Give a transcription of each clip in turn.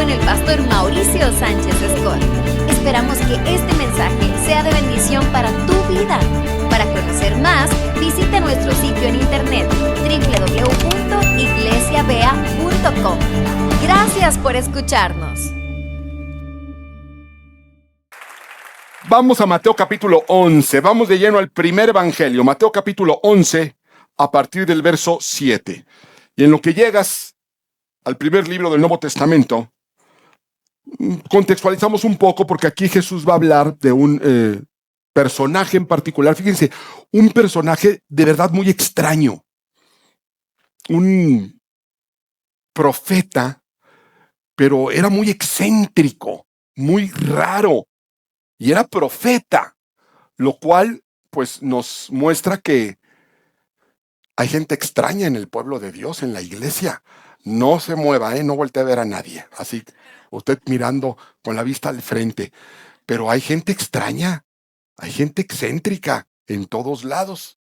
con el pastor Mauricio Sánchez Escort. Esperamos que este mensaje sea de bendición para tu vida. Para conocer más, visita nuestro sitio en internet www.iglesiavea.com. Gracias por escucharnos. Vamos a Mateo capítulo 11. Vamos de lleno al primer evangelio. Mateo capítulo 11, a partir del verso 7. Y en lo que llegas al primer libro del Nuevo Testamento, contextualizamos un poco porque aquí Jesús va a hablar de un personaje en particular. Fíjense, un personaje de verdad muy extraño. Un profeta, pero era muy excéntrico, muy raro. Y era profeta, lo cual pues nos muestra que hay gente extraña en el pueblo de Dios, en la iglesia. No se mueva, no voltee a ver a nadie. Así, usted mirando con la vista al frente. Pero hay gente extraña, hay gente excéntrica en todos lados.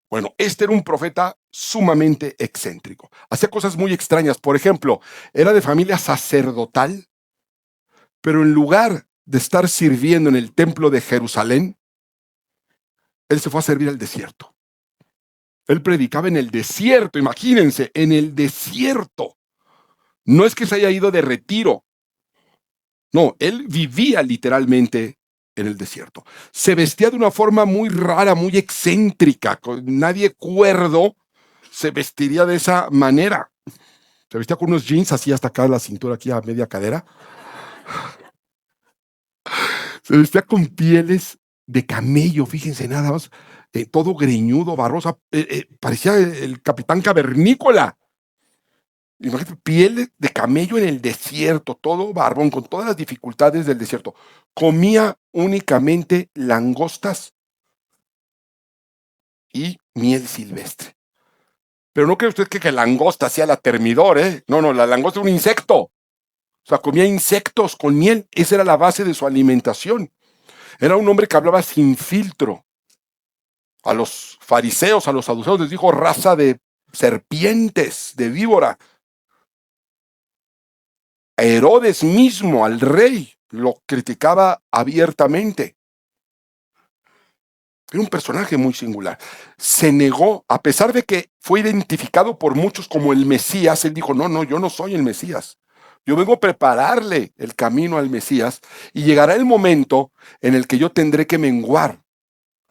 Bueno, este era un profeta sumamente excéntrico. Hacía cosas muy extrañas. Por ejemplo, era de familia sacerdotal, pero en lugar de estar sirviendo en el templo de Jerusalén, él se fue a servir al desierto. Él predicaba en el desierto, imagínense, en el desierto. No es que se haya ido de retiro. No, él vivía literalmente en el desierto. Se vestía de una forma muy rara, muy excéntrica. Nadie cuerdo se vestiría de esa manera. Se vestía con unos jeans así hasta acá la cintura, aquí a media cadera. Se vestía con pieles de camello, fíjense nada más, todo greñudo, barroso, parecía el capitán cavernícola. Imagínate, piel de camello en el desierto, todo barbón, con todas las dificultades del desierto. Comía únicamente langostas y miel silvestre. Pero no cree usted que langosta sea la termidor, ¿eh? No, la langosta es un insecto. O sea, comía insectos con miel. Esa era la base de su alimentación. Era un hombre que hablaba sin filtro. A los fariseos, a los saduceos les dijo raza de serpientes, de víbora. A Herodes mismo, al rey, lo criticaba abiertamente. Era un personaje muy singular. Se negó, a pesar de que fue identificado por muchos como el Mesías, él dijo, no, yo no soy el Mesías. Yo vengo a prepararle el camino al Mesías y llegará el momento en el que yo tendré que menguar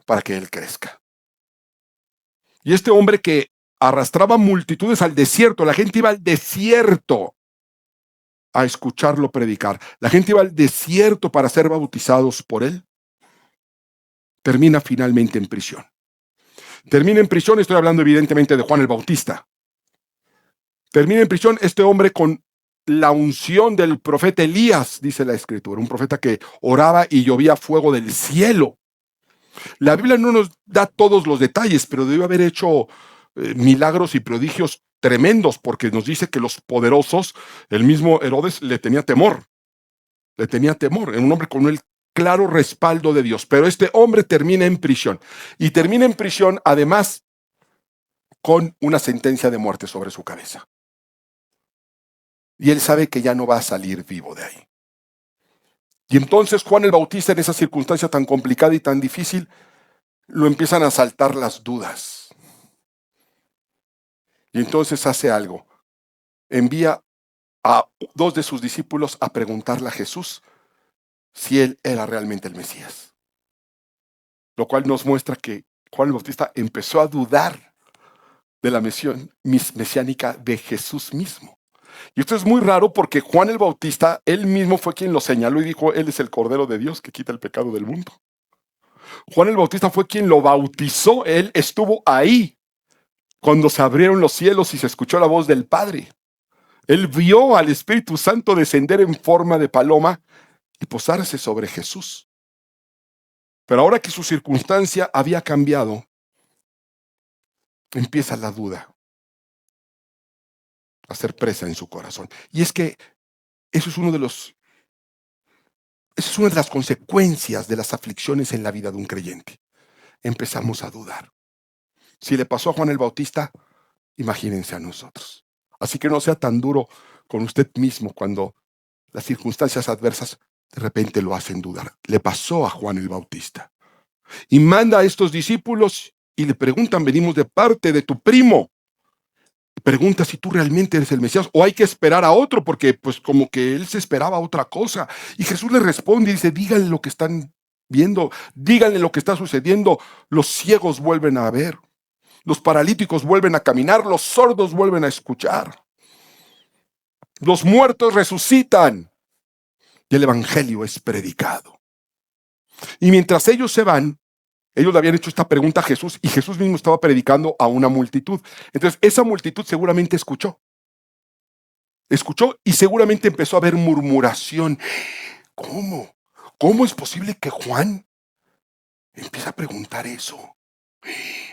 para que él crezca. Y este hombre que arrastraba multitudes al desierto, la gente iba al desierto a escucharlo predicar. La gente iba al desierto para ser bautizados por él. Termina finalmente en prisión. Termina en prisión, estoy hablando evidentemente de Juan el Bautista. Termina en prisión este hombre con la unción del profeta Elías, dice la Escritura, un profeta que oraba y llovía fuego del cielo. La Biblia no nos da todos los detalles, pero debe haber hecho milagros y prodigios tremendos, porque nos dice que los poderosos, el mismo Herodes le tenía temor, era un hombre con el claro respaldo de Dios, pero este hombre termina en prisión, y termina en prisión además con una sentencia de muerte sobre su cabeza, y él sabe que ya no va a salir vivo de ahí. Y entonces Juan el Bautista, en esa circunstancia tan complicada y tan difícil, lo empiezan a asaltar las dudas. Y entonces hace algo. Envía a 2 de sus discípulos a preguntarle a Jesús si él era realmente el Mesías. Lo cual nos muestra que Juan el Bautista empezó a dudar de la misión mesiánica de Jesús mismo. Y esto es muy raro porque Juan el Bautista, él mismo fue quien lo señaló y dijo, él es el Cordero de Dios que quita el pecado del mundo. Juan el Bautista fue quien lo bautizó, él estuvo ahí cuando se abrieron los cielos y se escuchó la voz del Padre. Él vio al Espíritu Santo descender en forma de paloma y posarse sobre Jesús. Pero ahora que su circunstancia había cambiado, empieza la duda a ser presa en su corazón. Y es que eso es esa es una de las consecuencias de las aflicciones en la vida de un creyente. Empezamos a dudar. Si le pasó a Juan el Bautista, imagínense a nosotros. Así que no sea tan duro con usted mismo cuando las circunstancias adversas de repente lo hacen dudar. Le pasó a Juan el Bautista. Y manda a estos discípulos y le preguntan, venimos de parte de tu primo. Pregunta si tú realmente eres el Mesías o hay que esperar a otro, porque pues como que él se esperaba otra cosa. Y Jesús le responde y dice, díganle lo que están viendo, díganle lo que está sucediendo. Los ciegos vuelven a ver, los paralíticos vuelven a caminar, los sordos vuelven a escuchar, los muertos resucitan y el evangelio es predicado. Y mientras ellos se van, ellos le habían hecho esta pregunta a Jesús y Jesús mismo estaba predicando a una multitud. Entonces esa multitud seguramente escuchó y seguramente empezó a haber murmuración. ¿Cómo? ¿Cómo es posible que Juan empiece a preguntar eso?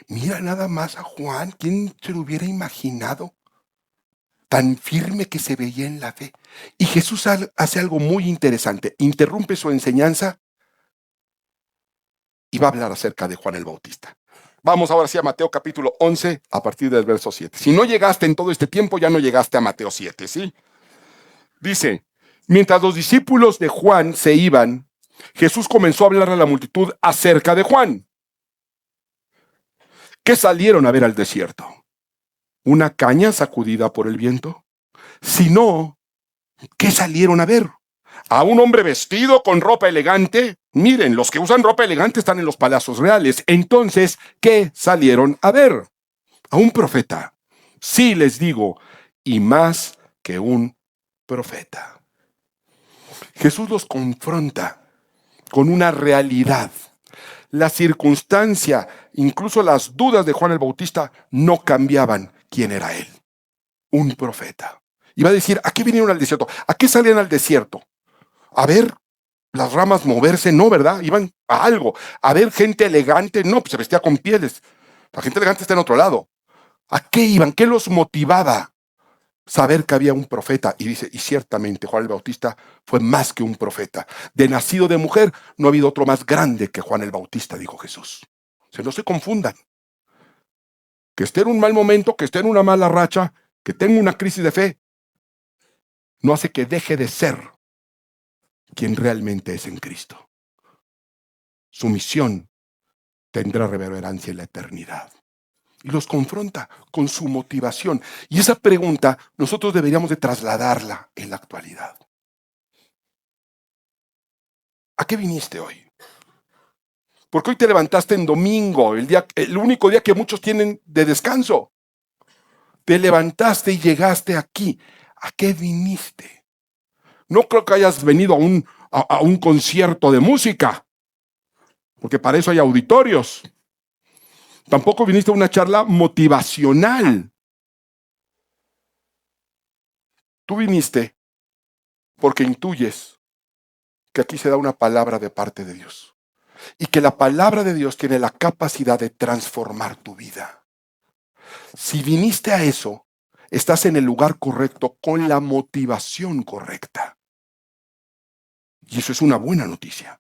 Mira nada más a Juan, ¿quién se lo hubiera imaginado? Tan firme que se veía en la fe. Y Jesús hace algo muy interesante, interrumpe su enseñanza y va a hablar acerca de Juan el Bautista. Vamos ahora sí a Mateo capítulo 11, a partir del verso 7. Si no llegaste en todo este tiempo, ya no llegaste a Mateo 7, ¿sí? Dice, mientras los discípulos de Juan se iban, Jesús comenzó a hablar a la multitud acerca de Juan. ¿Qué salieron a ver al desierto? ¿Una caña sacudida por el viento? Si no, ¿qué salieron a ver? ¿A un hombre vestido con ropa elegante? Miren, los que usan ropa elegante están en los palacios reales. Entonces, ¿qué salieron a ver? A un profeta. Sí, les digo, y más que un profeta. Jesús los confronta con una realidad. La circunstancia, incluso las dudas de Juan el Bautista no cambiaban quién era él. Un profeta. Iba a decir, ¿a qué vinieron al desierto? ¿A qué salían al desierto? A ver las ramas moverse, no, ¿verdad? Iban a algo. A ver gente elegante, no, pues se vestía con pieles. La gente elegante está en otro lado. ¿A qué iban? ¿Qué los motivaba? Saber que había un profeta. Y dice, y ciertamente Juan el Bautista fue más que un profeta. De nacido de mujer, no ha habido otro más grande que Juan el Bautista, dijo Jesús. No se confundan. Que esté en un mal momento, que esté en una mala racha, que tenga una crisis de fe, no hace que deje de ser quien realmente es en Cristo. Su misión tendrá reverberancia en la eternidad. Y los confronta con su motivación. Y esa pregunta nosotros deberíamos de trasladarla en la actualidad. ¿A qué viniste hoy? Porque hoy te levantaste en domingo, el único día que muchos tienen de descanso. Te levantaste y llegaste aquí. ¿A qué viniste? No creo que hayas venido a un concierto de música, porque para eso hay auditorios. Tampoco viniste a una charla motivacional. Tú viniste porque intuyes que aquí se da una palabra de parte de Dios y que la palabra de Dios tiene la capacidad de transformar tu vida. Si viniste a eso, estás en el lugar correcto con la motivación correcta. Y eso es una buena noticia.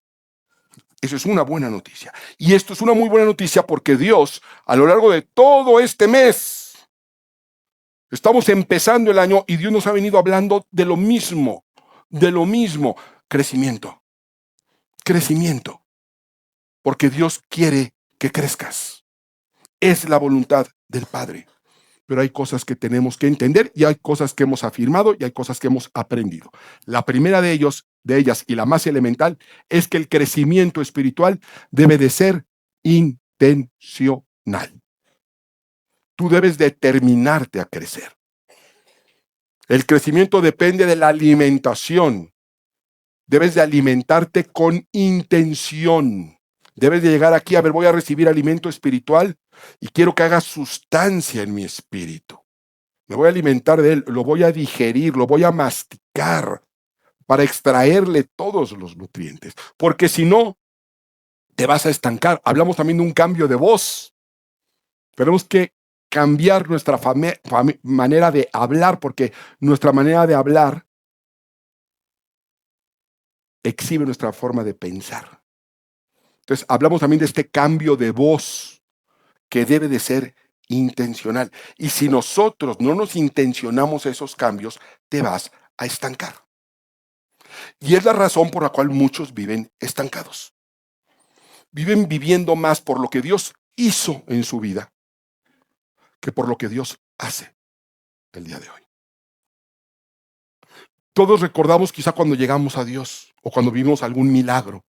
Eso es una buena noticia. Y esto es una muy buena noticia porque Dios, a lo largo de todo este mes, estamos empezando el año y Dios nos ha venido hablando de lo mismo, crecimiento, porque Dios quiere que crezcas. Es la voluntad del Padre. Pero hay cosas que tenemos que entender y hay cosas que hemos afirmado y hay cosas que hemos aprendido. La primera de ellas y la más elemental es que el crecimiento espiritual debe de ser intencional. Tú debes determinarte a crecer. El crecimiento depende de la alimentación. Debes de alimentarte con intención. Debes de llegar aquí, a ver, voy a recibir alimento espiritual y quiero que haga sustancia en mi espíritu. Me voy a alimentar de él, lo voy a digerir, lo voy a masticar para extraerle todos los nutrientes. Porque si no, te vas a estancar. Hablamos también de un cambio de voz. Tenemos que cambiar nuestra manera de hablar, porque nuestra manera de hablar exhibe nuestra forma de pensar. Entonces, hablamos también de este cambio de voz que debe de ser intencional. Y si nosotros no nos intencionamos esos cambios, te vas a estancar. Y es la razón por la cual muchos viven estancados. Viven viviendo más por lo que Dios hizo en su vida que por lo que Dios hace el día de hoy. Todos recordamos quizá cuando llegamos a Dios o cuando vivimos algún milagro.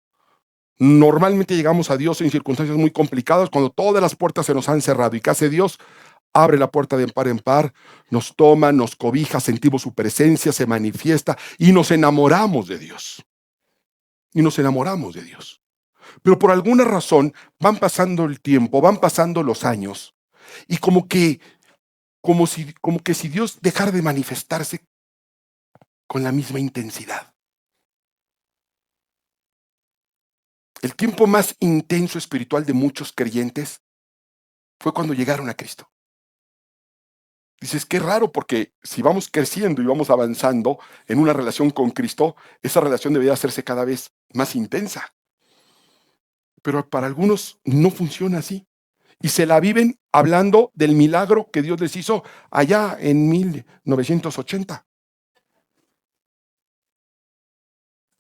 Normalmente llegamos a Dios en circunstancias muy complicadas, cuando todas las puertas se nos han cerrado. ¿Y qué hace Dios? Abre la puerta de par en par, nos toma, nos cobija, sentimos su presencia, se manifiesta y nos enamoramos de Dios. Y nos enamoramos de Dios. Pero por alguna razón van pasando el tiempo, van pasando los años y como que si Dios dejara de manifestarse con la misma intensidad. El tiempo más intenso espiritual de muchos creyentes fue cuando llegaron a Cristo. Dices, qué raro, porque si vamos creciendo y vamos avanzando en una relación con Cristo, esa relación debería hacerse cada vez más intensa. Pero para algunos no funciona así. Y se la viven hablando del milagro que Dios les hizo allá en 1980.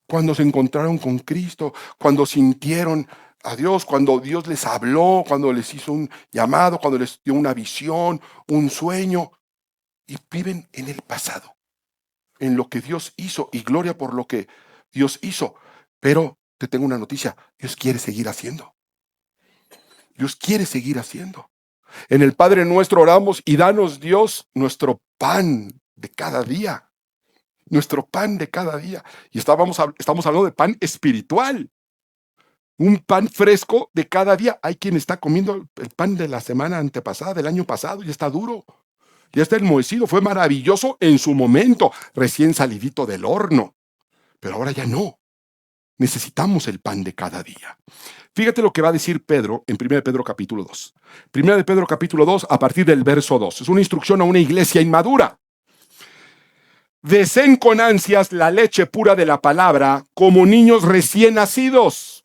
Cuando se encontraron con Cristo, cuando sintieron a Dios, cuando Dios les habló, cuando les hizo un llamado, cuando les dio una visión, un sueño, y viven en el pasado, en lo que Dios hizo, y gloria por lo que Dios hizo. Pero te tengo una noticia, Dios quiere seguir haciendo. Dios quiere seguir haciendo. En el Padre Nuestro oramos y danos, Dios, nuestro pan de cada día. Nuestro pan de cada día. Y estamos hablando de pan espiritual. Un pan fresco de cada día. Hay quien está comiendo el pan de la semana antepasada, del año pasado, y está duro. Ya está enmohecido. Fue maravilloso en su momento, recién salidito del horno. Pero ahora ya no. Necesitamos el pan de cada día. Fíjate lo que va a decir Pedro en 1 Pedro capítulo 2. 1 Pedro capítulo 2 a partir del verso 2. Es una instrucción a una iglesia inmadura. Deseen con ansias la leche pura de la palabra como niños recién nacidos.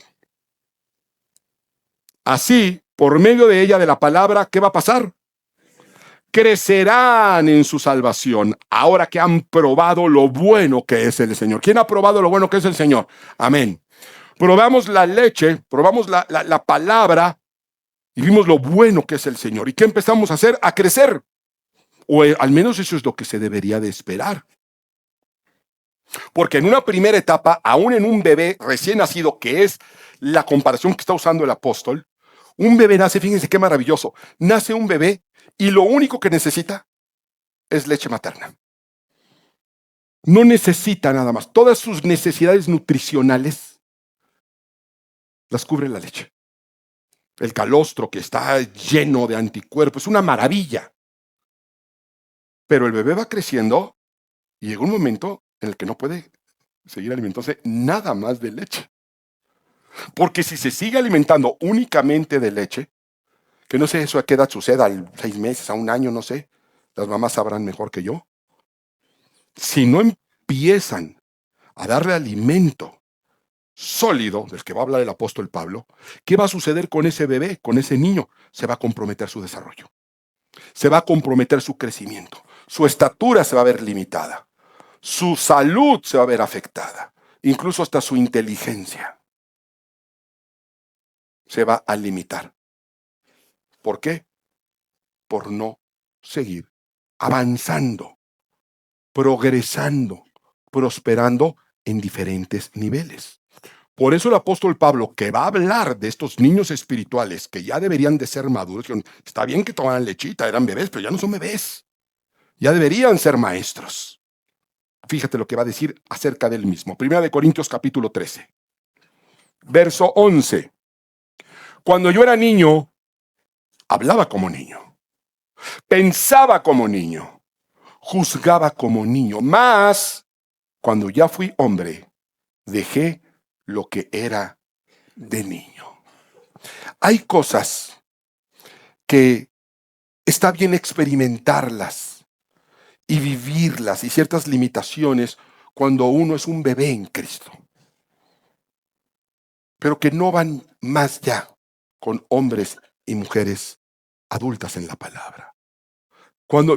Así, por medio de ella, de la palabra, ¿qué va a pasar? Crecerán en su salvación, ahora que han probado lo bueno que es el Señor. ¿Quién ha probado lo bueno que es el Señor? Amén. Probamos la leche, probamos la palabra y vimos lo bueno que es el Señor. ¿Y qué empezamos a hacer? A crecer. O al menos eso es lo que se debería de esperar. Porque en una primera etapa, aún en un bebé recién nacido, que es la comparación que está usando el apóstol, un bebé nace, fíjense qué maravilloso, nace un bebé y lo único que necesita es leche materna. No necesita nada más. Todas sus necesidades nutricionales las cubre la leche. El calostro que está lleno de anticuerpos, es una maravilla. Pero el bebé va creciendo y llega un momento en el que no puede seguir alimentándose nada más de leche. Porque si se sigue alimentando únicamente de leche, que no sé eso a qué edad suceda, a 6 meses, a un año, no sé, las mamás sabrán mejor que yo. Si no empiezan a darle alimento sólido, del que va a hablar el apóstol Pablo, ¿qué va a suceder con ese bebé, con ese niño? Se va a comprometer su desarrollo. Se va a comprometer su crecimiento. Su estatura se va a ver limitada. Su salud se va a ver afectada. Incluso hasta su inteligencia se va a limitar. ¿Por qué? Por no seguir avanzando, progresando, prosperando en diferentes niveles. Por eso el apóstol Pablo, que va a hablar de estos niños espirituales que ya deberían de ser maduros, está bien que tomaran lechita, eran bebés, pero ya no son bebés. Ya deberían ser maestros. Fíjate lo que va a decir acerca del mismo. 1 Corintios capítulo 13, verso 11. Cuando yo era niño, hablaba como niño, pensaba como niño, juzgaba como niño, mas cuando ya fui hombre, dejé lo que era de niño. Hay cosas que está bien experimentarlas y vivirlas, y ciertas limitaciones cuando uno es un bebé en Cristo, pero que no van más allá con hombres y mujeres adultas en la palabra.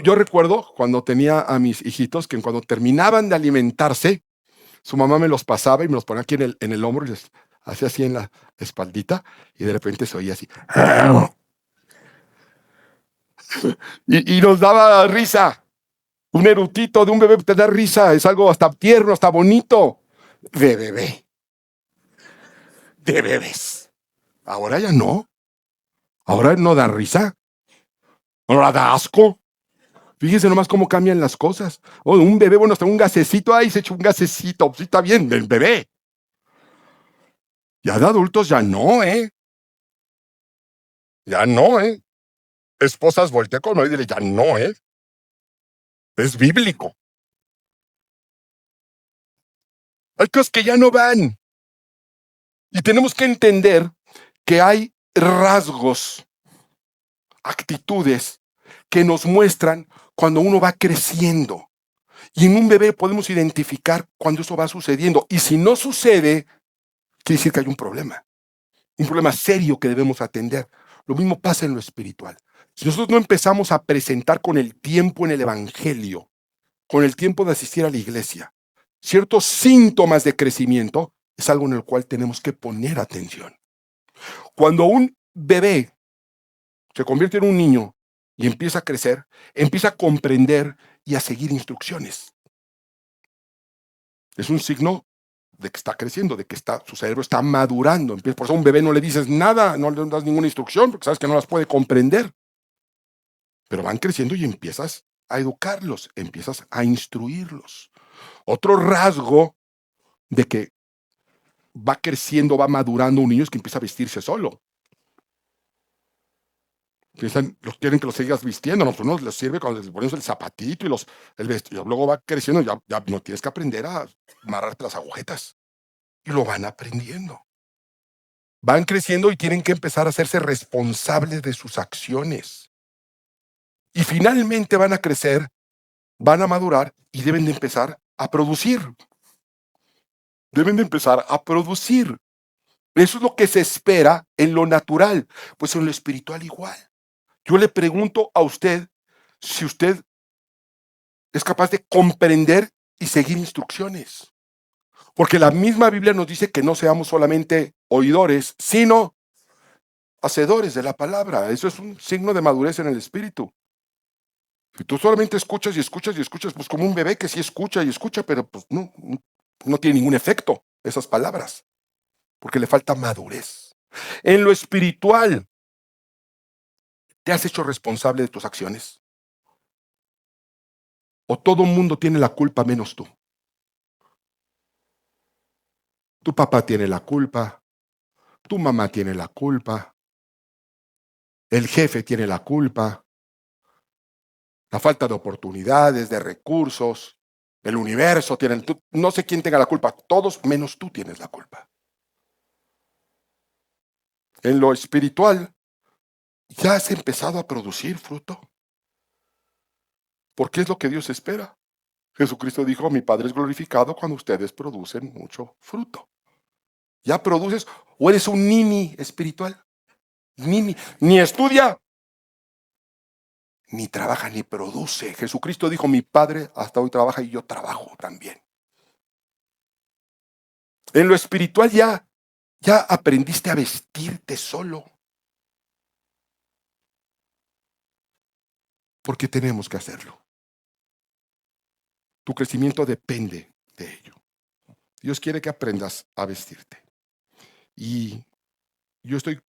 Yo recuerdo cuando tenía a mis hijitos que cuando terminaban de alimentarse, Su mamá me los pasaba y me los ponía aquí en el hombro y les hacía así en la espaldita y de repente se oía así. Y nos daba risa. Un erutito de un bebé te da risa, es algo hasta tierno, hasta bonito. De bebé, de bebés. Ahora ya no. Ahora no da risa. Ahora da asco. Fíjese nomás cómo cambian las cosas. Oh, un bebé, bueno, hasta un gasecito ahí se echa un gasecito. Sí, está bien, del bebé. Ya de adultos ya no, ¿eh? Ya no, ¿eh? Esposas, voltea con y dile, ya no, ¿eh? Es bíblico. Hay cosas que ya no van. Y tenemos que entender que hay rasgos, actitudes que nos muestran cuando uno va creciendo. Y en un bebé podemos identificar cuando eso va sucediendo. Y si no sucede, quiere decir que hay un problema serio que debemos atender. Lo mismo pasa en lo espiritual. Si nosotros no empezamos a presentar con el tiempo en el Evangelio, con el tiempo de asistir a la iglesia, ciertos síntomas de crecimiento, es algo en el cual tenemos que poner atención. Cuando un bebé se convierte en un niño y empieza a crecer, empieza a comprender y a seguir instrucciones. Es un signo de que está creciendo, de que su cerebro está madurando. Por eso a un bebé no le dices nada, no le das ninguna instrucción, porque sabes que no las puede comprender. Pero van creciendo y empiezas a educarlos, empiezas a instruirlos. Otro rasgo de que va creciendo, va madurando un niño es que empieza a vestirse solo. Los quieren que los sigas vistiendo, no, pues no les sirve cuando les pones el zapatito y el vestido. Luego va creciendo, ya no tienes que aprender a amarrarte las agujetas. Y lo van aprendiendo. Van creciendo y tienen que empezar a hacerse responsables de sus acciones. Y finalmente van a crecer, van a madurar y deben de empezar a producir. Deben de empezar a producir. Eso es lo que se espera en lo natural, pues en lo espiritual igual. Yo le pregunto a usted si usted es capaz de comprender y seguir instrucciones. Porque la misma Biblia nos dice que no seamos solamente oidores, sino hacedores de la palabra. Eso es un signo de madurez en el espíritu. Si tú solamente escuchas y escuchas y escuchas, pues como un bebé que sí escucha y escucha, pero pues no tiene ningún efecto esas palabras, porque le falta madurez. En lo espiritual, ¿te has hecho responsable de tus acciones? ¿O todo el mundo tiene la culpa menos tú? Tu papá tiene la culpa, tu mamá tiene la culpa, el jefe tiene la culpa, la falta de oportunidades, de recursos, el universo tiene, no sé quién tenga la culpa, todos menos tú tienes la culpa. En lo espiritual, ¿ya has empezado a producir fruto? Porque es lo que Dios espera. Jesucristo dijo, mi Padre es glorificado cuando ustedes producen mucho fruto. ¿Ya produces o eres un nini espiritual? Ni estudia, ni trabaja, ni produce. Jesucristo dijo, mi Padre hasta hoy trabaja y yo trabajo también. En lo espiritual ya aprendiste a vestirte solo. Porque tenemos que hacerlo. Tu crecimiento depende de ello. Dios quiere que aprendas a vestirte. Y yo estoy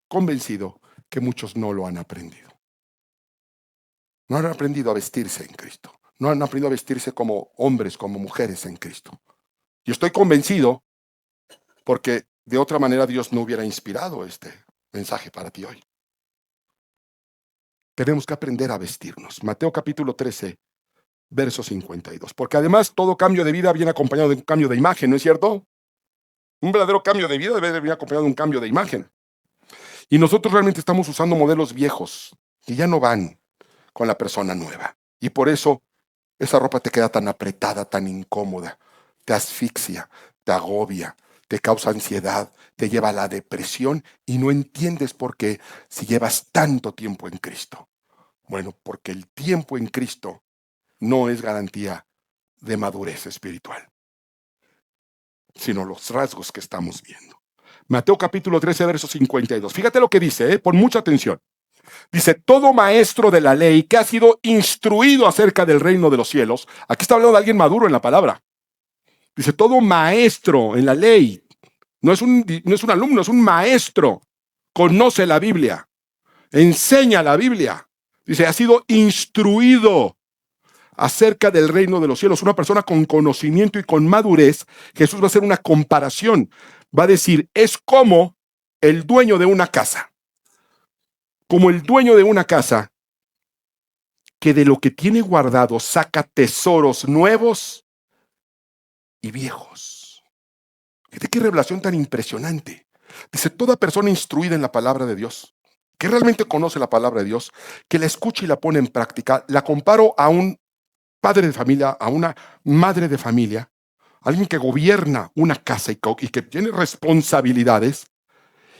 convencido que muchos no lo han aprendido. No han aprendido a vestirse en Cristo. No han aprendido a vestirse como hombres, como mujeres en Cristo. Y estoy convencido porque de otra manera Dios no hubiera inspirado este mensaje para ti hoy. Tenemos que aprender a vestirnos. Mateo capítulo 13, verso 52. Porque además todo cambio de vida viene acompañado de un cambio de imagen, ¿no es cierto? Un verdadero cambio de vida debe venir acompañado de un cambio de imagen. Y nosotros realmente estamos usando modelos viejos que ya no van con la persona nueva. Y por eso esa ropa te queda tan apretada, tan incómoda, te asfixia, te agobia, te causa ansiedad, te lleva a la depresión y no entiendes por qué si llevas tanto tiempo en Cristo. Bueno, porque el tiempo en Cristo no es garantía de madurez espiritual. sino los rasgos que estamos viendo. Mateo capítulo 13, verso 52. Fíjate lo que dice, pon mucha atención. Dice, todo maestro de la ley que ha sido instruido acerca del reino de los cielos. Aquí está hablando de alguien maduro en la palabra. Dice, todo maestro en la ley. No es un alumno, es un maestro. Conoce la Biblia. Enseña la Biblia. Dice, ha sido instruido acerca del reino de los cielos. Una persona con conocimiento y con madurez. Jesús va a hacer una comparación. Va a decir, es como el dueño de una casa. Como el dueño de una casa que de lo que tiene guardado saca tesoros nuevos y viejos. Fíjate qué revelación tan impresionante. Dice, toda persona instruida en la palabra de Dios, que realmente conoce la palabra de Dios, que la escucha y la pone en práctica, la comparo a un padre de familia, a una madre de familia, alguien que gobierna una casa y que tiene responsabilidades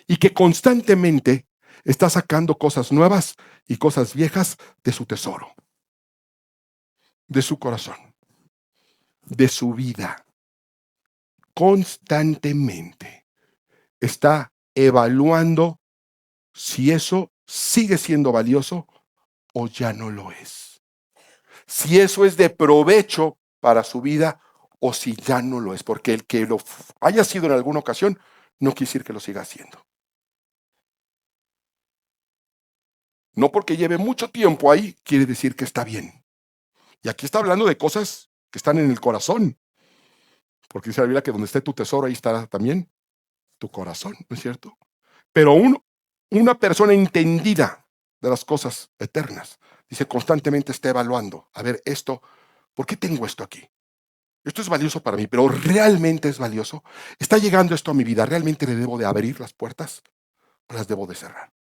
y que constantemente está sacando cosas nuevas y cosas viejas de su tesoro, de su corazón, de su vida. Constantemente está evaluando si eso sigue siendo valioso o ya no lo es. Si eso es de provecho para su vida o si ya no lo es. Porque el que lo haya sido en alguna ocasión no quiere decir que lo siga haciendo. No porque lleve mucho tiempo ahí, quiere decir que está bien. Y aquí está hablando de cosas que están en el corazón. Porque dice la Biblia que donde esté tu tesoro, ahí estará también tu corazón, ¿no es cierto? Pero una persona entendida de las cosas eternas, dice, constantemente está evaluando. A ver, esto, ¿por qué tengo esto aquí? Esto es valioso para mí, pero ¿realmente es valioso? ¿Está llegando esto a mi vida? ¿Realmente le debo de abrir las puertas o las debo de cerrar?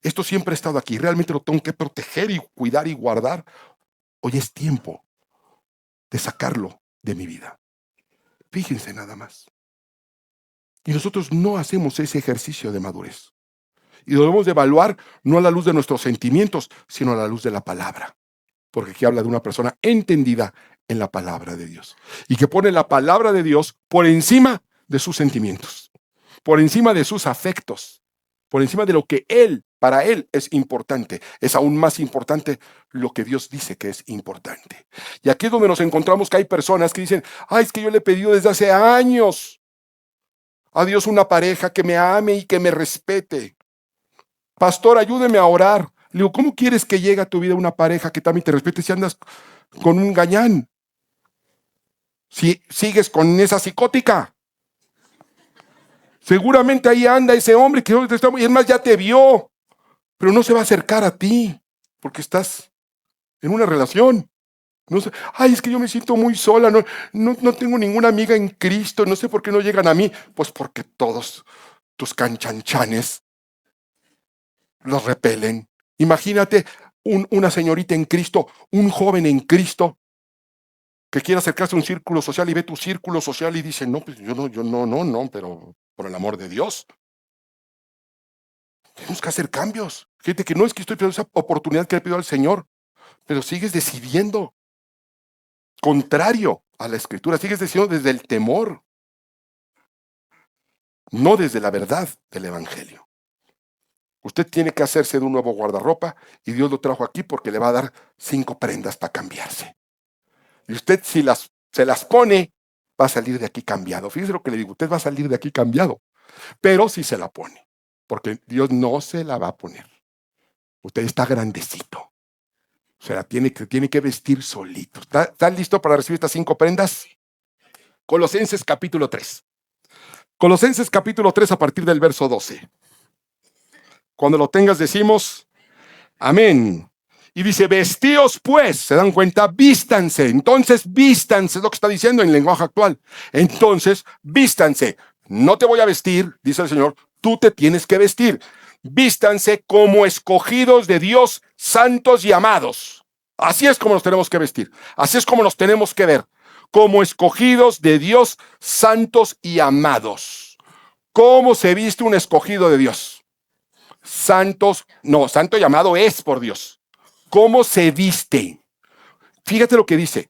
Esto siempre ha estado aquí, ¿realmente lo tengo que proteger y cuidar y guardar? Hoy es tiempo de sacarlo de mi vida. Fíjense nada más. Y nosotros no hacemos ese ejercicio de madurez. Y debemos de evaluar no a la luz de nuestros sentimientos, sino a la luz de la palabra. Porque aquí habla de una persona entendida en la palabra de Dios. Y que pone la palabra de Dios por encima de sus sentimientos, por encima de sus afectos, por encima de lo que para él es importante. Es aún más importante lo que Dios dice que es importante. Y aquí es donde nos encontramos que hay personas que dicen, es que yo le he pedido desde hace años a Dios una pareja que me ame y que me respete. Pastor, ayúdeme a orar. Le digo, ¿cómo quieres que llegue a tu vida una pareja que también te respete si andas con un gañán? Si sigues con esa psicótica. Seguramente ahí anda ese hombre que es más, ya te vio, pero no se va a acercar a ti porque estás en una relación. No sé, es que yo me siento muy sola, no tengo ninguna amiga en Cristo, no sé por qué no llegan a mí. Pues porque todos tus canchanchanes los repelen. Imagínate una señorita en Cristo, un joven en Cristo, que quiere acercarse a un círculo social y ve tu círculo social y dice, no, pues yo no, pero por el amor de Dios. Tenemos que hacer cambios. Gente que no es que estoy pidiendo esa oportunidad que le pido al Señor, pero sigues decidiendo contrario a la Escritura, sigues decidiendo desde el temor, no desde la verdad del Evangelio. Usted tiene que hacerse de un nuevo guardarropa y Dios lo trajo aquí porque le va a dar 5 prendas para cambiarse. Y usted si se las pone, va a salir de aquí cambiado. Fíjese lo que le digo, usted va a salir de aquí cambiado, pero si se la pone, porque Dios no se la va a poner. Usted está grandecito. O sea, tiene que vestir solito. ¿Está listo para recibir estas 5 prendas? Colosenses capítulo 3. Colosenses capítulo 3 a partir del verso 12. Cuando lo tengas decimos, amén. Y dice, vestíos pues, ¿se dan cuenta? Vístanse. Entonces, vístanse, es lo que está diciendo en lenguaje actual. Entonces, vístanse. No te voy a vestir, dice el Señor, tú te tienes que vestir. Vístanse como escogidos de Dios, santos y amados. Así es como nos tenemos que vestir. Así es como nos tenemos que ver. Como escogidos de Dios, santos y amados. ¿Cómo se viste un escogido de Dios? Santo y amado es por Dios. ¿Cómo se viste? Fíjate lo que dice.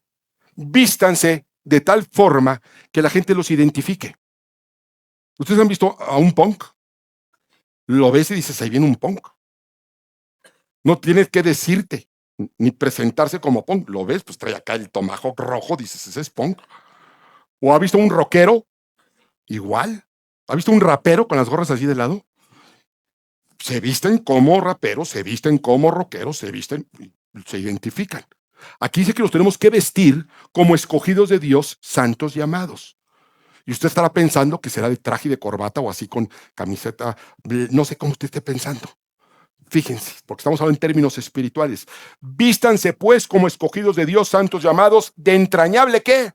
Vístanse de tal forma que la gente los identifique. ¿Ustedes han visto a un punk? Lo ves y dices, ahí viene un punk. No tienes que decirte, ni presentarse como punk. Lo ves, pues trae acá el tomahawk rojo, dices, ese es punk. ¿O ha visto un rockero? Igual. ¿Ha visto un rapero con las gorras así de lado? Se visten como raperos, se visten como rockeros, se identifican. Aquí dice que los tenemos que vestir como escogidos de Dios, santos y amados. Y usted estará pensando que será de traje y de corbata o así con camiseta, no sé cómo usted esté pensando. Fíjense, porque estamos hablando en términos espirituales. Vístanse pues como escogidos de Dios, santos y amados, de entrañable ¿qué?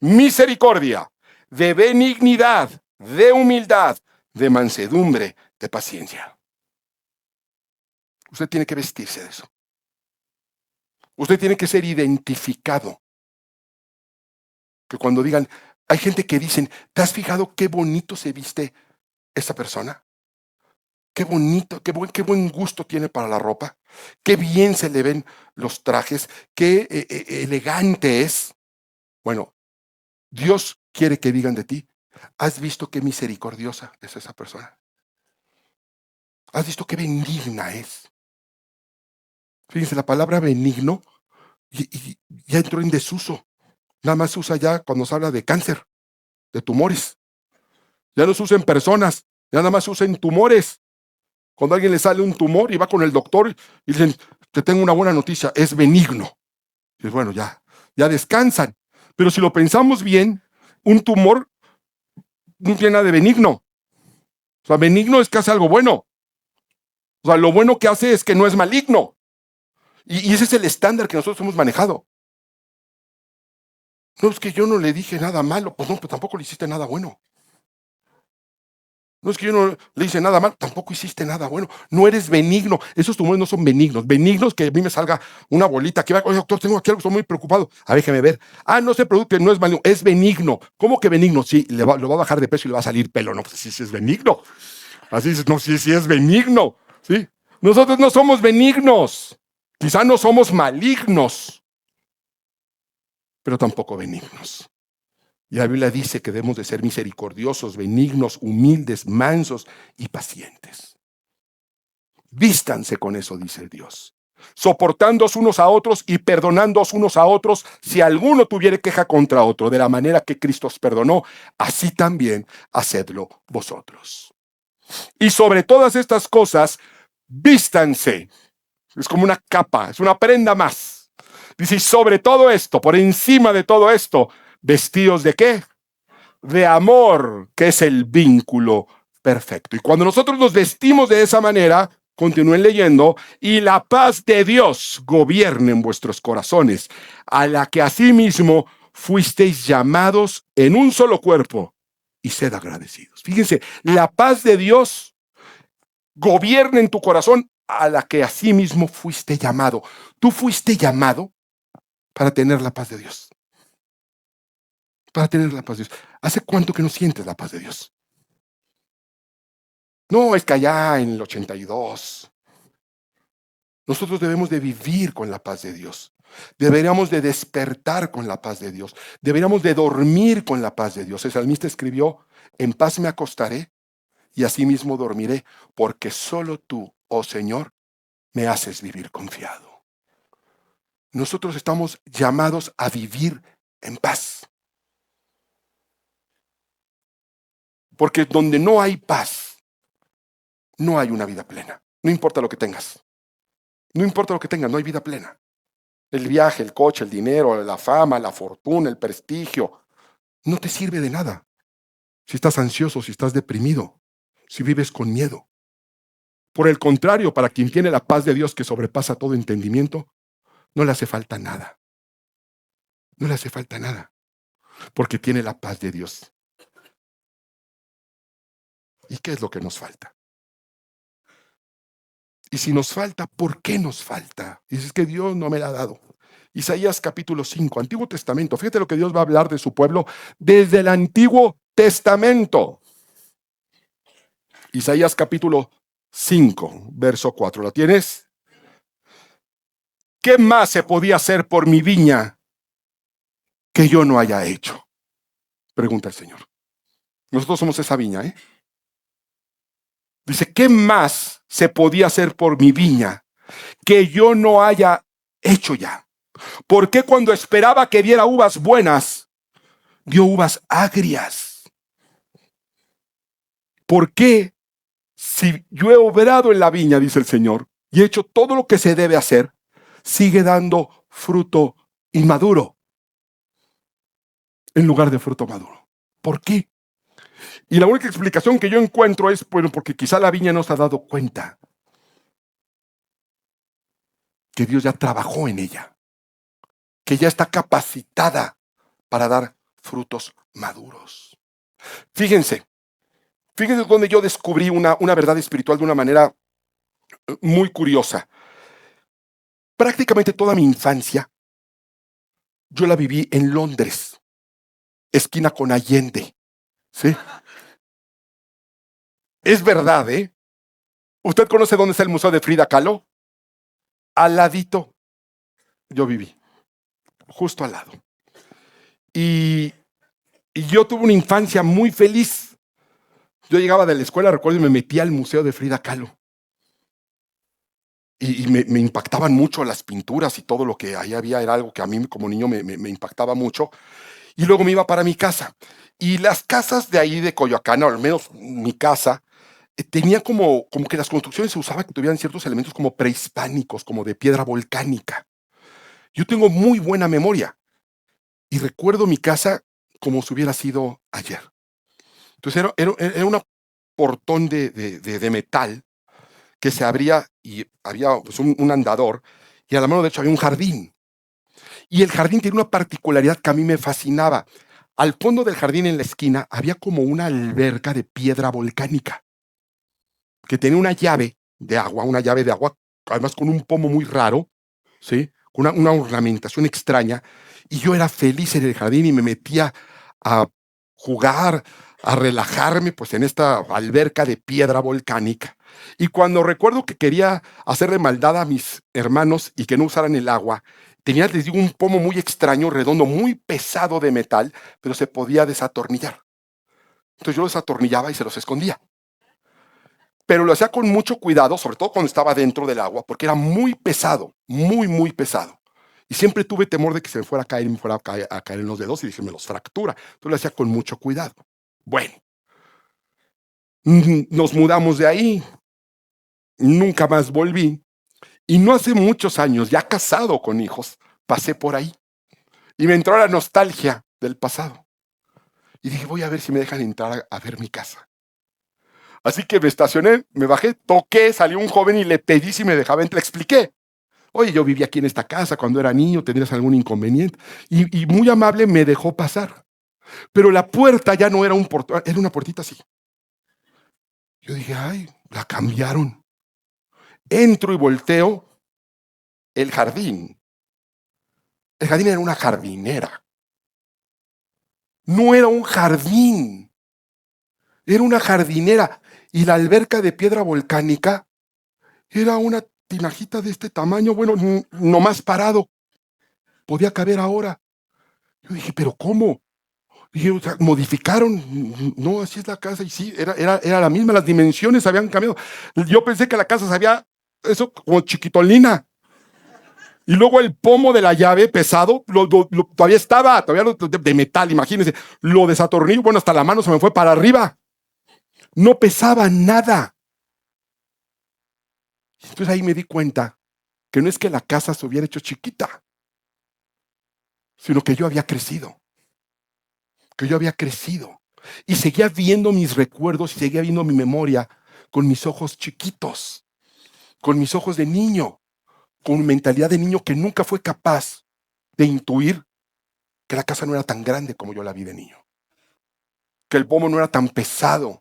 Misericordia, de benignidad, de humildad, de mansedumbre, de paciencia. Usted tiene que vestirse de eso. Usted tiene que ser identificado. Que cuando digan, hay gente que dicen, ¿te has fijado qué bonito se viste esa persona? Qué bonito, qué buen gusto tiene para la ropa. Qué bien se le ven los trajes. Qué elegante es. Bueno, Dios quiere que digan de ti, ¿has visto qué misericordiosa es esa persona? ¿Has visto qué benigna es? Fíjense, la palabra benigno ya entró en desuso. Nada más se usa ya cuando se habla de cáncer, de tumores. Ya no se usa en personas, ya nada más se usa en tumores. Cuando a alguien le sale un tumor y va con el doctor y dicen, te tengo una buena noticia, es benigno. Y bueno, ya descansan. Pero si lo pensamos bien, un tumor no tiene nada de benigno. O sea, benigno es que hace algo bueno. O sea, lo bueno que hace es que no es maligno. Y ese es el estándar que nosotros hemos manejado. No, es que yo no le dije nada malo. Pues no, pero tampoco le hiciste nada bueno. No es que yo no le hice nada mal, tampoco hiciste nada bueno. No eres benigno. Esos tumores no son benignos. Benignos que a mí me salga una bolita que va, oye, doctor, tengo aquí algo, estoy muy preocupado. A ver, déjeme ver. Ah, no se produce, no es maligno, es benigno. ¿Cómo que benigno? Sí, lo va a bajar de peso y le va a salir pelo. No, pues sí, sí es benigno. Así dices, no, sí, sí es benigno. ¿Sí? Nosotros no somos benignos. Quizá no somos malignos, pero tampoco benignos. Y la Biblia dice que debemos de ser misericordiosos, benignos, humildes, mansos y pacientes. Vístanse con eso, dice Dios. Soportándoos unos a otros y perdonándoos unos a otros si alguno tuviere queja contra otro, de la manera que Cristo os perdonó, así también hacedlo vosotros. Y sobre todas estas cosas, vístanse. Es como una capa, es una prenda más. Dice, y sobre todo esto, por encima de todo esto, ¿vestidos de qué? De amor, que es el vínculo perfecto. Y cuando nosotros nos vestimos de esa manera, continúen leyendo, y la paz de Dios gobierne en vuestros corazones, a la que asimismo fuisteis llamados en un solo cuerpo, y sed agradecidos. Fíjense, la paz de Dios gobierne en tu corazón, a la que asimismo fuiste llamado. Tú fuiste llamado para tener la paz de Dios. Para tener la paz de Dios. ¿Hace cuánto que no sientes la paz de Dios? No, es que allá en el 82. Nosotros debemos de vivir con la paz de Dios. Deberíamos de despertar con la paz de Dios. Deberíamos de dormir con la paz de Dios. El salmista escribió, en paz me acostaré y asimismo dormiré, porque solo tú, oh Señor, me haces vivir confiado. Nosotros estamos llamados a vivir en paz. Porque donde no hay paz, no hay una vida plena. No importa lo que tengas. No importa lo que tengas, no hay vida plena. El viaje, el coche, el dinero, la fama, la fortuna, el prestigio, no te sirve de nada. Si estás ansioso, si estás deprimido, si vives con miedo. Por el contrario, para quien tiene la paz de Dios que sobrepasa todo entendimiento, no le hace falta nada. No le hace falta nada. Porque tiene la paz de Dios. ¿Y qué es lo que nos falta? Y si nos falta, ¿por qué nos falta? Dices que Dios no me la ha dado. Isaías capítulo 5, Antiguo Testamento. Fíjate lo que Dios va a hablar de su pueblo desde el Antiguo Testamento. Isaías capítulo 5, verso 4. ¿Lo tienes? ¿Qué más se podía hacer por mi viña que yo no haya hecho? Pregunta el Señor. Nosotros somos esa viña, ¿eh? Dice, ¿qué más se podía hacer por mi viña que yo no haya hecho ya? ¿Por qué cuando esperaba que diera uvas buenas, dio uvas agrias? ¿Por qué, si yo he obrado en la viña, dice el Señor, y he hecho todo lo que se debe hacer, sigue dando fruto inmaduro en lugar de fruto maduro? ¿Por qué? Y la única explicación que yo encuentro es, bueno, porque quizá la viña no se ha dado cuenta que Dios ya trabajó en ella, que ya está capacitada para dar frutos maduros. Fíjense donde yo descubrí una verdad espiritual de una manera muy curiosa. Prácticamente toda mi infancia yo la viví en Londres, esquina con Allende, ¿sí? Es verdad, ¿eh? ¿Usted conoce dónde está el Museo de Frida Kahlo? Al ladito yo viví, justo al lado. Y yo tuve una infancia muy feliz. Yo llegaba de la escuela, recuerdo, y me metía al Museo de Frida Kahlo. Y me impactaban mucho las pinturas y todo lo que ahí había, era algo que a mí como niño me impactaba mucho. Y luego me iba para mi casa. Y las casas de ahí de Coyoacán, o al menos mi casa, tenía como que las construcciones se usaba que tuvieran ciertos elementos como prehispánicos, como de piedra volcánica. Yo tengo muy buena memoria y recuerdo mi casa como si hubiera sido ayer. Entonces era un portón de metal que se abría y había pues, un andador, y a la mano derecha había un jardín. Y el jardín tiene una particularidad que a mí me fascinaba. Al fondo del jardín, en la esquina, había como una alberca de piedra volcánica que tenía una llave de agua, además con un pomo muy raro, ¿sí? Con una ornamentación extraña. Y yo era feliz en el jardín y me metía a jugar, a relajarme, pues en esta alberca de piedra volcánica. Y cuando recuerdo que quería hacerle maldad a mis hermanos y que no usaran el agua, tenía, les digo, un pomo muy extraño, redondo, muy pesado de metal, pero se podía desatornillar. Entonces yo los atornillaba y se los escondía. Pero lo hacía con mucho cuidado, sobre todo cuando estaba dentro del agua, porque era muy pesado, muy, muy pesado. Y siempre tuve temor de que se me fuera a caer y me fuera a caer en los dedos, y dije, me los fractura. Entonces lo hacía con mucho cuidado. Bueno, nos mudamos de ahí, nunca más volví. Y no hace muchos años, ya casado con hijos, pasé por ahí. Y me entró la nostalgia del pasado. Y dije, voy a ver si me dejan entrar a ver mi casa. Así que me estacioné, me bajé, toqué, salió un joven y le pedí si me dejaba entrar. Le expliqué. Oye, yo vivía aquí en esta casa cuando era niño, ¿tendrías algún inconveniente? Y muy amable me dejó pasar. Pero la puerta ya no era un portón, era una puertita así. Yo dije, ay, la cambiaron. Entro y volteo el jardín. El jardín era una jardinera. No era un jardín. Era una jardinera. Y la alberca de piedra volcánica era una tinajita de este tamaño, bueno, nomás parado. Podía caber ahora. Yo dije, ¿pero cómo? Dije, o sea, modificaron. No, así es la casa. Y sí, era la misma, las dimensiones habían cambiado. Yo pensé que la casa se había, eso como chiquitolina. Y luego el pomo de la llave pesado, todavía estaba, de metal, imagínense. Lo desatornillo, bueno, hasta la mano se me fue para arriba. No pesaba nada. Entonces ahí me di cuenta que no es que la casa se hubiera hecho chiquita, sino que yo había crecido. Y seguía viendo mis recuerdos y seguía viendo mi memoria con mis ojos chiquitos, con mis ojos de niño, con mentalidad de niño que nunca fue capaz de intuir que la casa no era tan grande como yo la vi de niño, que el pomo no era tan pesado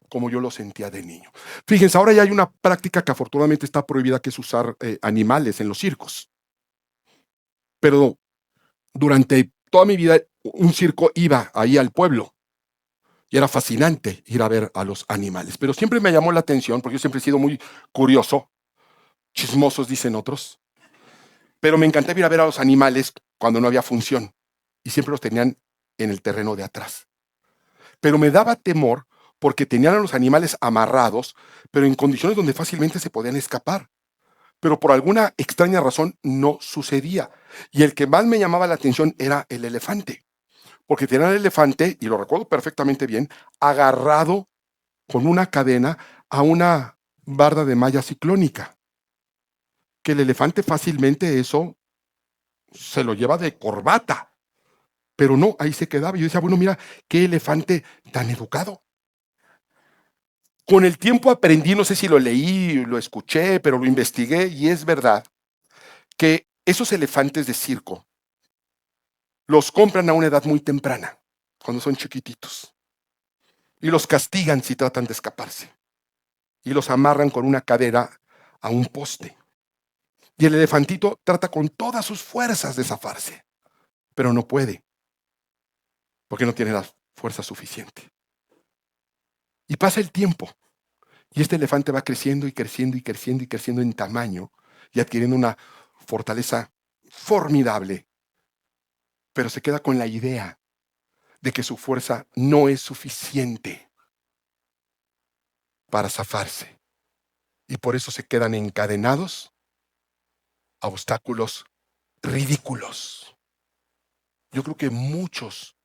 como yo lo sentía de niño. Fíjense, ahora ya hay una práctica que afortunadamente está prohibida, que es usar animales en los circos. Pero durante toda mi vida, un circo iba ahí al pueblo y era fascinante ir a ver a los animales. Pero siempre me llamó la atención, porque yo siempre he sido muy curioso, chismosos dicen otros, pero me encantaba ir a ver a los animales cuando no había función. y siempre los tenían en el terreno de atrás. Pero me daba temor porque tenían a los animales amarrados, pero en condiciones donde fácilmente se podían escapar. Pero por alguna extraña razón no sucedía. Y el que más me llamaba la atención era el elefante, porque tenían el elefante, y lo recuerdo perfectamente bien, agarrado con una cadena a una barda de malla ciclónica, que el elefante fácilmente eso se lo lleva de corbata, pero no, ahí se quedaba. Yo decía, bueno, mira, qué elefante tan educado. Con el tiempo aprendí, no sé si lo leí, lo escuché, pero lo investigué, y es verdad que esos elefantes de circo los compran a una edad muy temprana, cuando son chiquititos, y los castigan si tratan de escaparse, y los amarran con una cadena a un poste. Y el elefantito trata con todas sus fuerzas de zafarse, pero no puede, porque no tiene la fuerza suficiente. Y pasa el tiempo, y este elefante va creciendo y creciendo y creciendo y creciendo en tamaño y adquiriendo una fortaleza formidable, pero se queda con la idea de que su fuerza no es suficiente para zafarse. Y por eso se quedan encadenados a obstáculos ridículos. Yo creo que muchos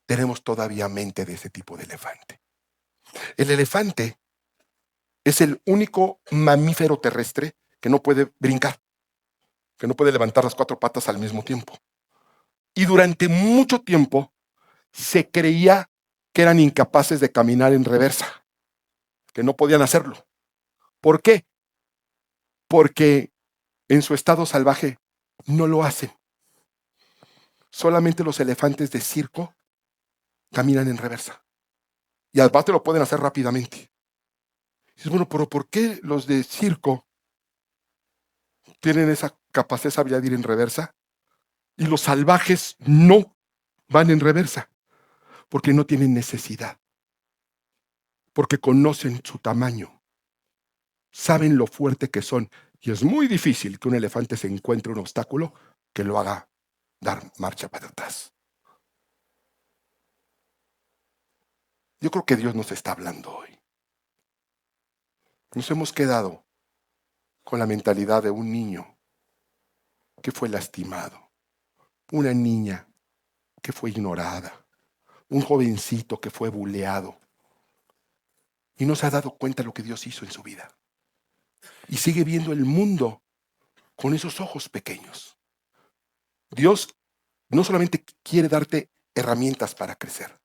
tenemos todavía mente de ese tipo de elefante. El elefante es el único mamífero terrestre que no puede brincar, que no puede levantar las 4 patas al mismo tiempo. Y durante mucho tiempo se creía que eran incapaces de caminar en reversa, que no podían hacerlo. ¿Por qué? Porque en su estado salvaje no lo hacen. Solamente los elefantes de circo caminan en reversa. Y aparte lo pueden hacer rápidamente. Dices, bueno, pero ¿por qué los de circo tienen esa capacidad, esa habilidad de ir en reversa? Y los salvajes no van en reversa. Porque no tienen necesidad. Porque conocen su tamaño. Saben lo fuerte que son. Y es muy difícil que un elefante se encuentre un obstáculo que lo haga dar marcha para atrás. Yo creo que Dios nos está hablando hoy. Nos hemos quedado con la mentalidad de un niño que fue lastimado, una niña que fue ignorada, un jovencito que fue buleado y no se ha dado cuenta de lo que Dios hizo en su vida. Y sigue viendo el mundo con esos ojos pequeños. Dios no solamente quiere darte herramientas para crecer.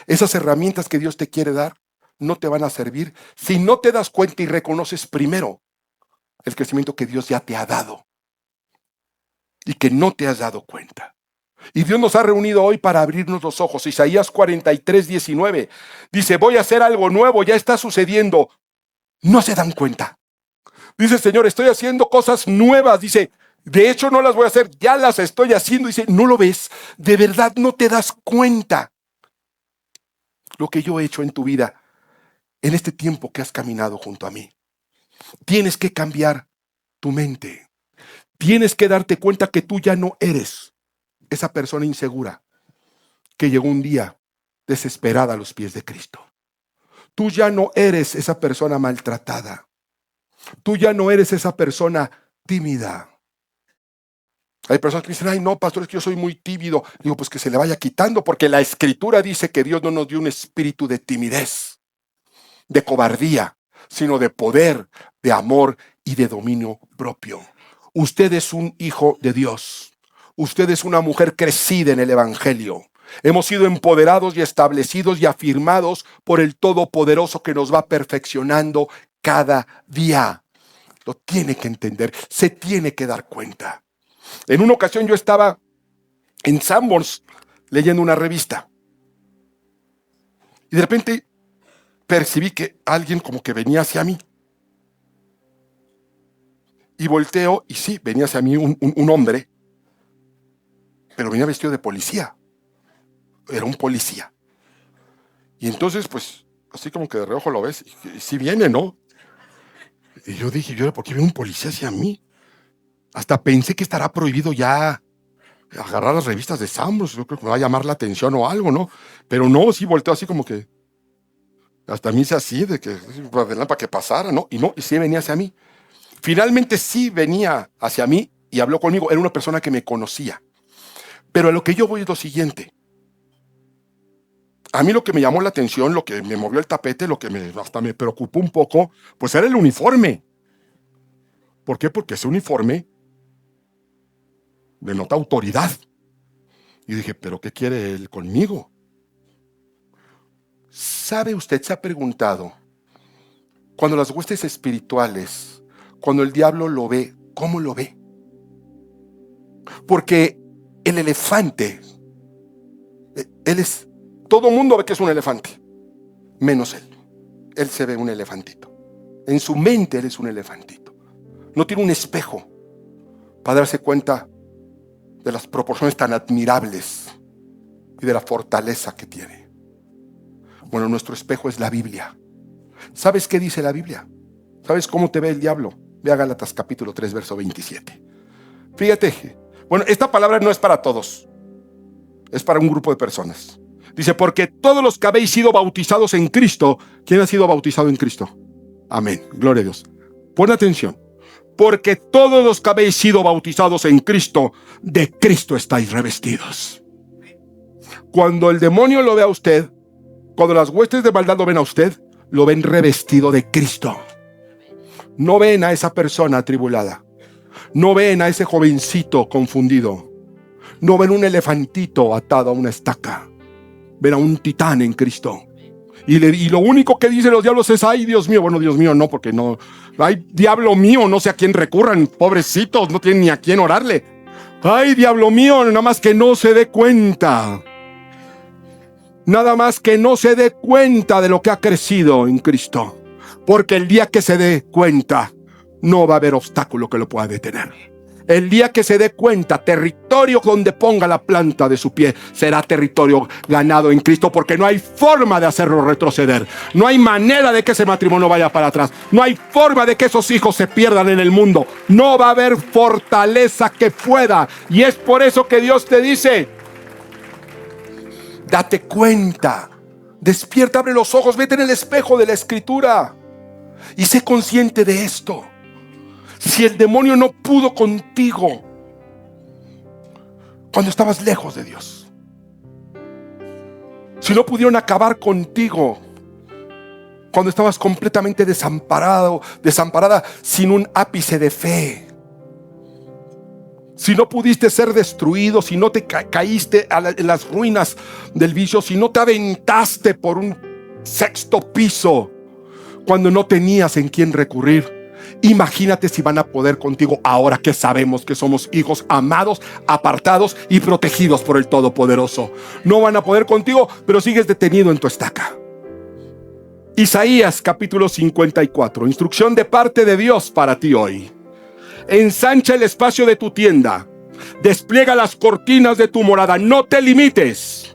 Esas herramientas que Dios te quiere dar no te van a servir si no te das cuenta y reconoces primero el crecimiento que Dios ya te ha dado y que no te has dado cuenta. Y Dios nos ha reunido hoy para abrirnos los ojos. Isaías 43:19 dice, voy a hacer algo nuevo, ya está sucediendo. No se dan cuenta. Dice, Señor, estoy haciendo cosas nuevas. Dice, de hecho no las voy a hacer, ya las estoy haciendo. Dice, ¿no lo ves? De verdad no te das cuenta lo que yo he hecho en tu vida en este tiempo que has caminado junto a mí. Tienes que cambiar tu mente. Tienes que darte cuenta que tú ya no eres esa persona insegura que llegó un día desesperada a los pies de Cristo. Tú ya no eres esa persona maltratada. Tú ya no eres esa persona tímida. Hay personas que dicen, ay no, pastor, es que yo soy muy tímido. Digo, pues que se le vaya quitando, porque la Escritura dice que Dios no nos dio un espíritu de timidez, de cobardía, sino de poder, de amor y de dominio propio. Usted es un hijo de Dios. Usted es una mujer crecida en el Evangelio. Hemos sido empoderados y establecidos y afirmados por el Todopoderoso que nos va perfeccionando cada día. Lo tiene que entender, se tiene que dar cuenta. En una ocasión yo estaba en Sanborns leyendo una revista y de repente percibí que alguien como que venía hacia mí. Y volteo y sí, venía hacia mí un hombre, pero venía vestido de policía. Era un policía. Y entonces, pues, así como que de reojo lo ves, y sí viene, ¿no? Y yo dije, ¿por qué viene un policía hacia mí? Hasta pensé que estará prohibido ya agarrar las revistas de Sambros, yo creo que me va a llamar la atención o algo, ¿no? Pero no, sí volteó así como que, hasta a mí hice así, de que, para que pasara, ¿no? Y sí venía hacia mí. Finalmente sí venía hacia mí y habló conmigo. Era una persona que me conocía. Pero a lo que yo voy es lo siguiente. A mí lo que me llamó la atención, lo que me movió el tapete, lo que hasta me preocupó un poco, pues era el uniforme. ¿Por qué? Porque ese uniforme denota autoridad. Y dije, ¿pero qué quiere él conmigo? ¿Sabe usted, se ha preguntado, cuando las huestes espirituales, cuando el diablo lo ve, cómo lo ve? Porque el elefante, todo mundo ve que es un elefante, menos él. Él se ve un elefantito. En su mente él es un elefantito. No tiene un espejo para darse cuenta de las proporciones tan admirables y de la fortaleza que tiene. Bueno, nuestro espejo es la Biblia. ¿Sabes qué dice la Biblia? ¿Sabes cómo te ve el diablo? Ve a Gálatas capítulo 3, verso 27. Fíjate, bueno, esta palabra no es para todos, es para un grupo de personas. Dice, porque todos los que habéis sido bautizados en Cristo, ¿quién ha sido bautizado en Cristo? Amén, gloria a Dios. Pon atención. Porque todos los que habéis sido bautizados en Cristo, de Cristo estáis revestidos. Cuando el demonio lo ve a usted, cuando las huestes de maldad lo ven a usted, lo ven revestido de Cristo. No ven a esa persona atribulada. No ven a ese jovencito confundido. No ven un elefantito atado a una estaca. Ven a un titán en Cristo. Y lo único que dicen los diablos es, ay, Dios mío. Bueno, Dios mío no, porque no. Ay, diablo mío, no sé a quién recurran. Pobrecitos, no tienen ni a quién orarle. Ay, diablo mío, nada más que no se dé cuenta. Nada más que no se dé cuenta de lo que ha crecido en Cristo. Porque el día que se dé cuenta, no va a haber obstáculo que lo pueda detener. El día que se dé cuenta, territorio donde ponga la planta de su pie será territorio ganado en Cristo, porque no hay forma de hacerlo retroceder. No hay manera de que ese matrimonio vaya para atrás. No hay forma de que esos hijos se pierdan en el mundo. No va a haber fortaleza que pueda. Y es por eso que Dios te dice, date cuenta, despierta, abre los ojos, vete en el espejo de la Escritura y sé consciente de esto. Si el demonio no pudo contigo cuando estabas lejos de Dios, si no pudieron acabar contigo cuando estabas completamente desamparado, desamparada, sin un ápice de fe, si no pudiste ser destruido, si no te caíste en las ruinas del vicio, si no te aventaste por un sexto piso cuando no tenías en quién recurrir, imagínate si van a poder contigo ahora que sabemos que somos hijos amados, apartados y protegidos por el Todopoderoso. No van a poder contigo, pero sigues detenido en tu estaca. Isaías capítulo 54, instrucción de parte de Dios para ti hoy. Ensancha el espacio de tu tienda, despliega las cortinas de tu morada, no te limites.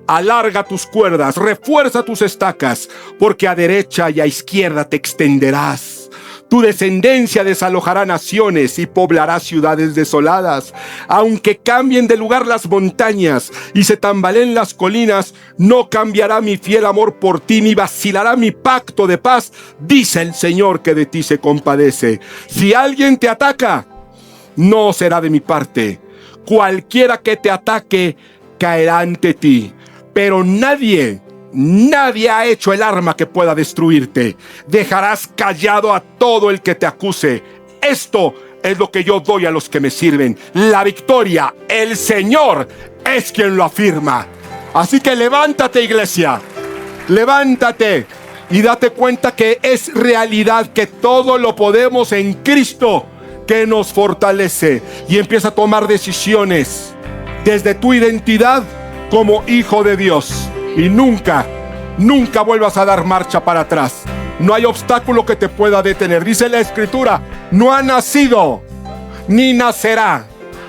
Alarga tus cuerdas, refuerza tus estacas, porque a derecha y a izquierda te extenderás. Tu descendencia desalojará naciones y poblará ciudades desoladas. Aunque cambien de lugar las montañas y se tambaleen las colinas, no cambiará mi fiel amor por ti, ni vacilará mi pacto de paz, dice el Señor que de ti se compadece. Si alguien te ataca, no será de mi parte. Cualquiera que te ataque, caerá ante ti. Pero nadie ha hecho el arma que pueda destruirte. Dejarás callado a todo el que te acuse. Esto es lo que yo doy a los que me sirven. La victoria, el Señor es quien lo afirma. Así que levántate, iglesia. Levántate y date cuenta que es realidad, que todo lo podemos en Cristo, que nos fortalece. Y empieza a tomar decisiones desde tu identidad como hijo de Dios. Y nunca vuelvas a dar marcha para atrás. No hay obstáculo que te pueda detener. Dice la Escritura, no ha nacido ni nacerá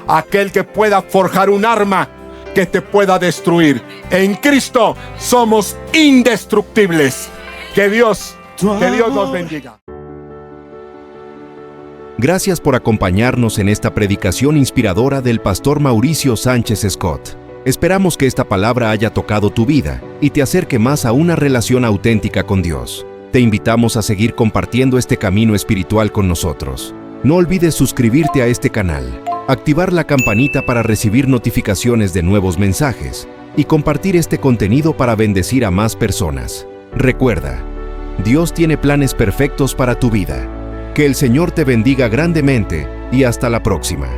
aquel que pueda forjar un arma que te pueda destruir. En Cristo somos indestructibles. Que Dios nos bendiga. Gracias por acompañarnos en esta predicación inspiradora del pastor Mauricio Sánchez Scott. Esperamos que esta palabra haya tocado tu vida y te acerque más a una relación auténtica con Dios. Te invitamos a seguir compartiendo este camino espiritual con nosotros. No olvides suscribirte a este canal, activar la campanita para recibir notificaciones de nuevos mensajes y compartir este contenido para bendecir a más personas. Recuerda, Dios tiene planes perfectos para tu vida. Que el Señor te bendiga grandemente y hasta la próxima.